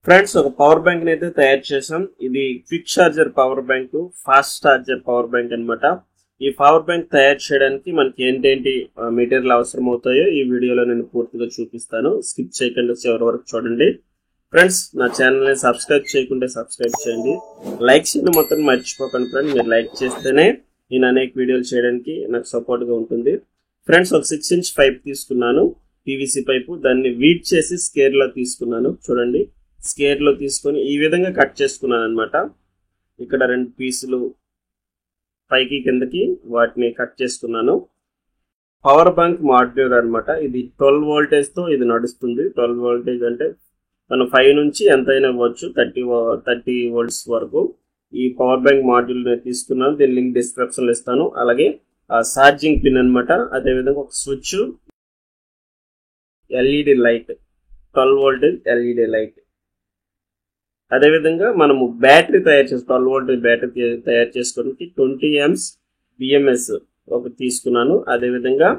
Friends ఒక power bank అయితే తయారు చేసాం. ఇది quick charger power bank, fast charger power bank అన్నమాట. ఈ పవర్ బ్యాంక్ తయారు చేయడానికి మనకి ఏంటేంటి మెటీరియల్ అవసరం అవుతాయో ఈ వీడియోలో నేను పూర్తిగా చూపిస్తాను. స్కిప్ చేయకుండా చివరి వరకు చూడండి. ఫ్రెండ్స్ నా ఛానల్ ని సబ్స్క్రైబ్ చేయకుంటే సబ్స్క్రైబ్ చేయండి. లైక్ చేయడం మొత్తం మర్చిపోకండి ఫ్రెండ్స్. మీరు లైక్ చేస్తేనే నేను అనేక వీడియోలు చేయడానికి నాకు సపోర్ట్ గా ఉంటుంది. ఫ్రెండ్స్ ఒక 6 ఇంచ్ పైప్ తీసుకున్నాను, పీవీసీ పైపు. దాన్ని వీట్ చేసి స్కేర్ లో తీసుకున్నాను. చూడండి, స్కేర్ లో తీసుకొని ఈ విధంగా కట్ చేసుకున్నాను అనమాట. ఇక్కడ 2 పీసులు పైకి కిందకి వాటిని కట్ చేసుకున్నాను. పవర్ బ్యాంక్ మాడ్యూల్ అనమాట. ఇది 12 వోల్టేజ్ తో ఇది నడుస్తుంది. 12 వోల్టేజ్ అంటే మనం 5 నుంచి ఎంతైనా ఇవ్వచ్చు, 30 వోల్ట్స్ వరకు. ఈ పవర్ బ్యాంక్ మాడ్యూల్ తీసుకున్నాను. దీని లింక్ డిస్క్రిప్షన్ లో ఇస్తాను. అలాగే ఛార్జింగ్ పిన్ అనమాట. అదేవిధంగా ఒక switch, LED light, 12 voltage LED light. అదేవిధంగా మనము బ్యాటరీ తయారు చేసి 12 వోల్టేజ్ బ్యాటరీ తయారు చేసుకోవడానికి 20 amps బిఎంఎస్ ఒకటి తీసుకున్నాను. అదేవిధంగా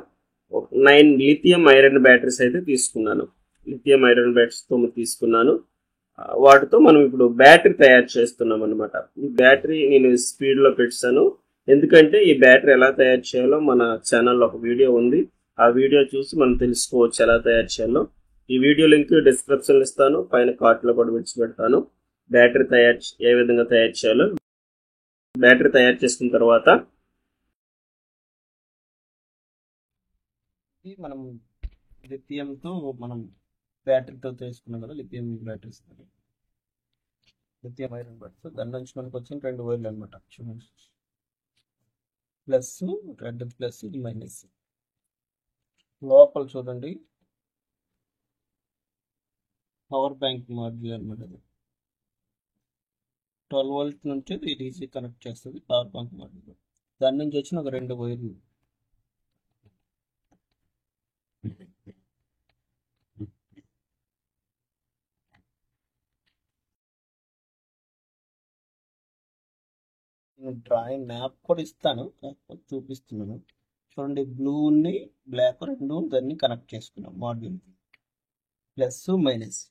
9 లిథియం ఐరన్ బ్యాటరీస్ అయితే తీసుకున్నాను. లిథియం ఐరన్ బ్యాటరీస్ 9 తీసుకున్నాను. వాటితో మనం ఇప్పుడు బ్యాటరీ తయారు చేస్తున్నాం అనమాట. ఈ బ్యాటరీ నేను స్పీడ్ లో పెట్టాను, ఎందుకంటే ఈ బ్యాటరీ ఎలా తయారు చేయాలో మన ఛానల్లో ఒక వీడియో ఉంది. ఆ వీడియో చూసి మనం తెలుసుకోవచ్చు ఎలా తయారు చేయాలో. ఈ వీడియో లింక్ డిస్క్రిప్షన్ ఇస్తాను, పైన కార్ట్ లో కూడా విడిచిపెడతాను. బ్యాటరీ ఏ విధంగా తయారు చేయాలో. బ్యాటరీ తయారు చేసుకున్న తర్వాత మనం లిథియంతో మనం బ్యాటరీతో చేసుకున్నాం కదా, lithium batteries, lithium iron batteries. దాని నుంచి మనకు వచ్చిన 2 వైర్లు అనమాట. చూడండి, ప్లస్, రెడ్ ప్లస్, ఇది మైనస్. లోపల చూడండి పవర్ బ్యాంక్ మాడ్యూల్ అనమాట. 12 వోల్ట్ నుంచి ఇది డీసీ కనెక్ట్ చేస్తుంది పవర్ బ్యాంక్ మాడ్యూల్. దాని నుంచి వచ్చిన ఒక 2 వైర్లు. డ్రాయింగ్ మ్యాప్ కూడా ఇస్తాను, చూపిస్తున్నాను. చూడండి, బ్లూని బ్లాక్ 2 దాన్ని కనెక్ట్ చేసుకున్నాం మాడ్యూల్. Plus minus.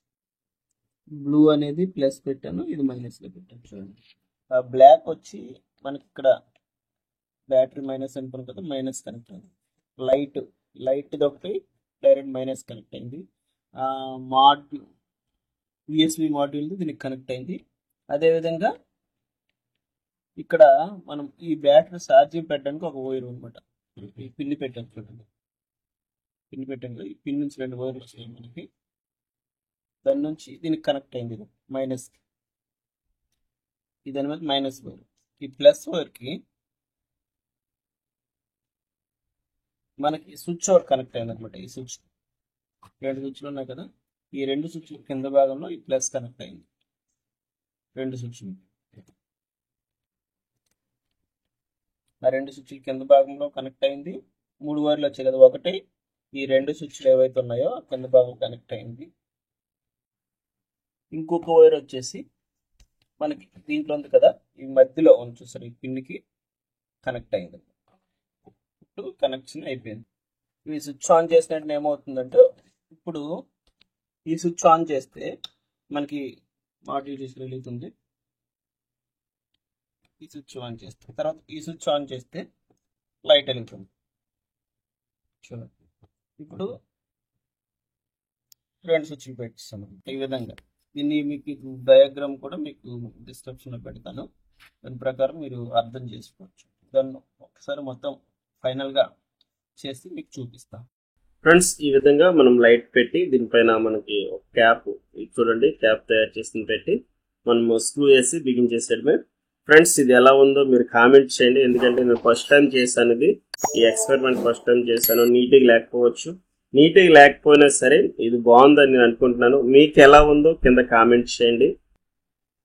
బ్లూ అనేది ప్లస్ పెట్టాను, ఇది మైనస్ లో పెట్టాను. చూడండి, ఆ బ్లాక్ వచ్చి మనకి ఇక్కడ బ్యాటరీ మైనస్ అనుకున్నాం కదా, మైనస్ కనెక్ట్ అయింది. లైట్ ఒకటి డైరెక్ట్ మైనస్ కనెక్ట్ అయింది. మాడ్యూల్ యూఎస్బి మాడ్యూల్ దీనికి కనెక్ట్ అయింది. అదేవిధంగా ఇక్కడ మనం ఈ బ్యాటరీ ఛార్జింగ్ పెట్టడానికి ఒక వైర్ అనమాట. ఈ పిన్ని పెట్టాను, చూడండి, పిన్ని పెట్టాను. ఈ పిన్ నుంచి 2 వైర్లు వచ్చాయి మనకి. దాని నుంచి దీనికి కనెక్ట్ అయింది మైనస్. దాని మీద మైనస్ వైర్. ఈ ప్లస్ వైర్కి మనకి స్విచ్ ఓవర్ కనెక్ట్ అయింది అనమాట. ఈ స్విచ్ 2 స్విచ్లు ఉన్నాయి కదా, ఈ 2 స్విచ్లు కింద భాగంలో ఈ ప్లస్ కనెక్ట్ అయింది. 2 స్విచ్లు, ఆ 2 స్విచ్లు కింద భాగంలో కనెక్ట్ అయింది. 3 వైర్లు వచ్చాయి కదా, ఒకటి ఈ 2 స్విచ్లు ఏవైతే ఉన్నాయో కింద భాగం కనెక్ట్ అయింది. ఇంకొక వైర్ వచ్చేసి మనకి దీంట్లో ఉంది కదా, ఈ మధ్యలో ఉంది చూసారు, ఈ పిన్నికి కనెక్ట్ అయింది. ఇప్పుడు కనెక్షన్ అయిపోయింది. ఇవి స్విచ్ ఆన్ చేసినట్టు ఏమవుతుందంటే, ఇప్పుడు ఈ స్విచ్ ఆన్ చేస్తే మనకి మాడ్యూల్ రిలీజ్ ఉంది. ఈ స్విచ్ ఆన్ చేస్తే తర్వాత ఈ స్విచ్ ఆన్ చేస్తే లైట్ వెలుగుతుంది. చూడండి, ఇప్పుడు 2 స్విచ్లు పెట్టిస్తాను ఈ విధంగా. దీన్ని మీకు డయాగ్రామ్ కూడా మీకు డిస్క్రిప్షన్ లో పెడతాను. దాని ప్రకారం మీరు అర్థం చేసుకోవచ్చు. దాన్ని ఒకసారి మొత్తం ఫైనల్ గా చేసి మీకు చూపిస్తాను. ఫ్రెండ్స్, ఈ విధంగా మనం లైట్ పెట్టి దీనిపైన మనకి ఒక క్యాప్, చూడండి, క్యాప్ తయారు చేసి పెట్టి మనం స్క్రూ వేసి బిగించేసేయడమే. ఫ్రెండ్స్, ఇది ఎలా ఉందో మీరు కామెంట్ చేయండి, ఎందుకంటే నేను ఫస్ట్ టైం చేశాను. ఈ ఎక్స్పెరిమెంట్ ఫస్ట్ టైం చేశాను. నీట్గా లేకపోవచ్చు, నీట్గా లేకపోయినా సరే ఇది బాగుందని నేను అనుకుంటున్నాను. మీకు ఎలా ఉందో కింద కామెంట్ చేయండి.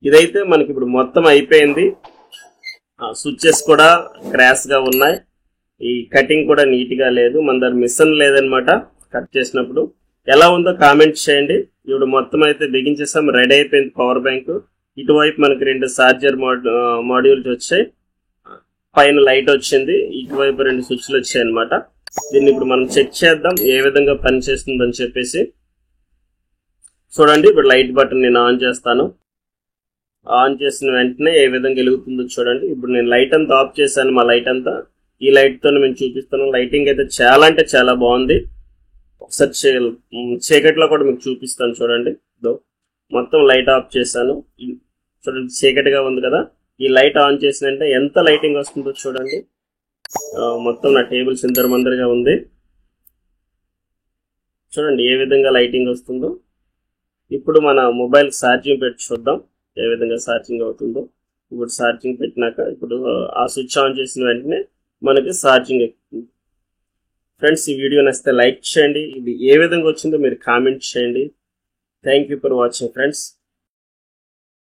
ఇదైతే మనకి ఇప్పుడు మొత్తం అయిపోయింది. స్విచ్చెస్ కూడా క్రాష్ గా ఉన్నాయి. ఈ కటింగ్ కూడా నీట్ గా లేదు. మన దగ్గర మిషన్ లేదనమాట. కట్ చేసినప్పుడు ఎలా ఉందో కామెంట్ చేయండి. ఇప్పుడు మొత్తం అయితే బిగించేసాం, రెడీ అయిపోయింది పవర్ బ్యాంక్. ఇటువైపు మనకి 2 ఛార్జర్ మాడ్యూల్స్ వచ్చాయి, పైన లైట్ వచ్చింది, ఇటువైపు 2 స్విచ్లు వచ్చాయి అనమాట. దీన్ని ఇప్పుడు మనం చెక్ చేద్దాం ఏ విధంగా పనిచేస్తుందని చెప్పేసి. చూడండి ఇప్పుడు లైట్ బటన్ నేను ఆన్ చేస్తాను. ఆన్ చేసిన వెంటనే ఏ విధంగా వెలుగుతుందో చూడండి. ఇప్పుడు నేను లైట్ అంతా ఆఫ్ చేశాను. మా లైట్ అంతా ఈ లైట్ తో మేము చూపిస్తాను. లైటింగ్ అయితే చాలా అంటే చాలా బాగుంది. ఒకసారి చీకట్లో కూడా మీకు చూపిస్తాను చూడండి. మొత్తం లైట్ ఆఫ్ చేశాను. చూడండి చీకటిగా ఉంది కదా. ఈ లైట్ ఆన్ చేసినంటే ఎంత లైటింగ్ వస్తుందో చూడండి. మొత్తం నా టేబుల్ సిందరమందరగా ఉంది. చూడండి ఏ విధంగా లైటింగ్ వస్తుందో. ఇప్పుడు మన మొబైల్ ఛార్జింగ్ పెట్టి చూద్దాం ఏ విధంగా ఛార్జింగ్ అవుతుందో. ఇప్పుడు ఛార్జింగ్ పెట్టినాక ఇప్పుడు ఆ స్విచ్ ఆన్ చేసిన వెంటనే మనకి ఛార్జింగ్ ఎక్కుతుంది. ఫ్రెండ్స్ ఈ వీడియో నచ్చితే లైక్ చేయండి. ఇది ఏ విధంగా వచ్చిందో మీరు కామెంట్ చేయండి. Thank you for watching friends.